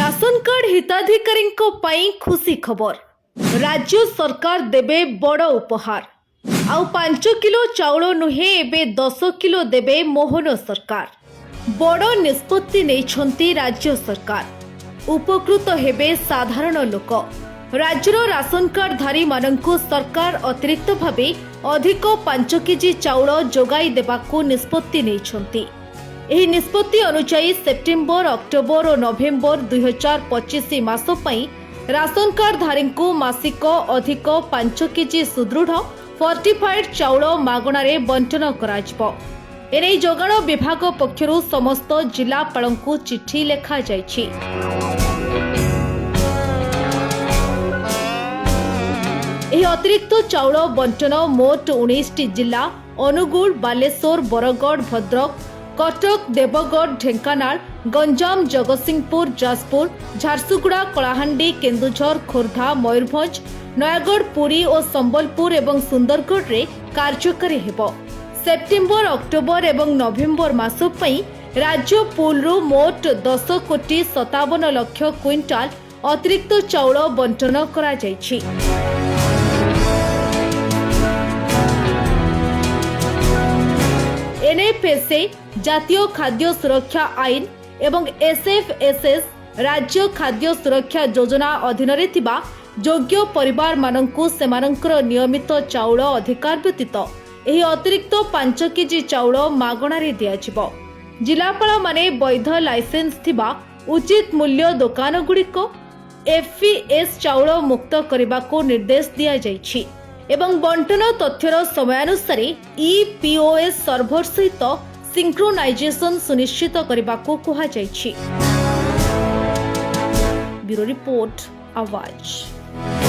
Ration card हिताधिकारी खुशी खबर। राज्य सरकार देबे बड़ उपहार। आउ 5 किलो चाउल नुहे एबे 10 किलो देबे मोहन सरकार। बड़ निष्पत्ति नेइछंती राज्य सरकार। उपकृत हेबे साधारण लोक। राज्यर राशन कार्ड धारी मानंकु सरकार अतिरिक्त भावे अधिक 5 केजी चाउल जोगाई देबाकू निष्पत्ति नेइछंती। ଏହି ନିଷ୍ପତ୍ତି ଅନୁଯାୟୀ ସେପ୍ଟେମ୍ବର, ଅକ୍ଟୋବର ଓ ନଭେମ୍ବର 2025 ମାସ ପାଇଁ ରାସନ କାର୍ଡ ଧାରୀଙ୍କୁ ମାସିକ ଅଧିକ 5 କେଜି ସୁଦୃଢ଼ ଫର୍ଟିଫାଏଡ୍ ଚାଉଳ ମାଗଣାରେ ବଣ୍ଟନ କରାଯିବ। ଏନେଇ ଯୋଗାଣ ବିଭାଗ ପକ୍ଷରୁ ସମସ୍ତ ଜିଲ୍ଲାପାଳଙ୍କୁ ଚିଠି ଲେଖାଯାଇଛି। ଏହି ଅତିରିକ୍ତ ଚାଉଳ ବଣ୍ଟନ ମୋଟ 19ଟି ଜିଲ୍ଲା ଅନୁଗୁଳ, ବାଲେଶ୍ୱର, ବରଗଡ଼, ଭଦ୍ରକ, कटक, देवगढ़, ढेंकानाल, गंजाम, जगतसिंहपुर, जाजपुर, झारसुगुड़ा, कलाहांडी, केन्दुझर, खोर्धा, मयूरभंज, नयागढ़, पुरी और संबलपुर एवं सुंदरगढ़ रे कार्यकारी हेबो। सेप्टेम्बर, अक्टोबर एवं नवेम्बर मास पई राज्य पूलरू मोट 10 कोटी 57 लाख क्विंटाल अतिरिक्त चाउल बंटन करा जायछि। एनएफएसए जातीय खाद्य सुरक्षा आईन एवं एसएफएसएस राज्य खाद्य सुरक्षा योजना अधीन रे थिबा योग्य परिवार मानंकु सेमानंकर नियमित चाउल अधिकार व्यतीत एही अतिरिक्त 5 केजी चाउल मागणा रे दिया जिवो। जिलापाल माने वैध लाइसेंस थिबा उचित मूल्य दुकान गुड़िक एफपीएस चाउल मुक्त करबाको निर्देश दिया जायछि एवं बंटन तथ्यर समयानुसार ईपीओएस सर्भर सहित सिंक्रोनाइजेशन सुनिश्चित करबाको कुहा जायछि। ब्यूरो रिपोर्ट आवाज।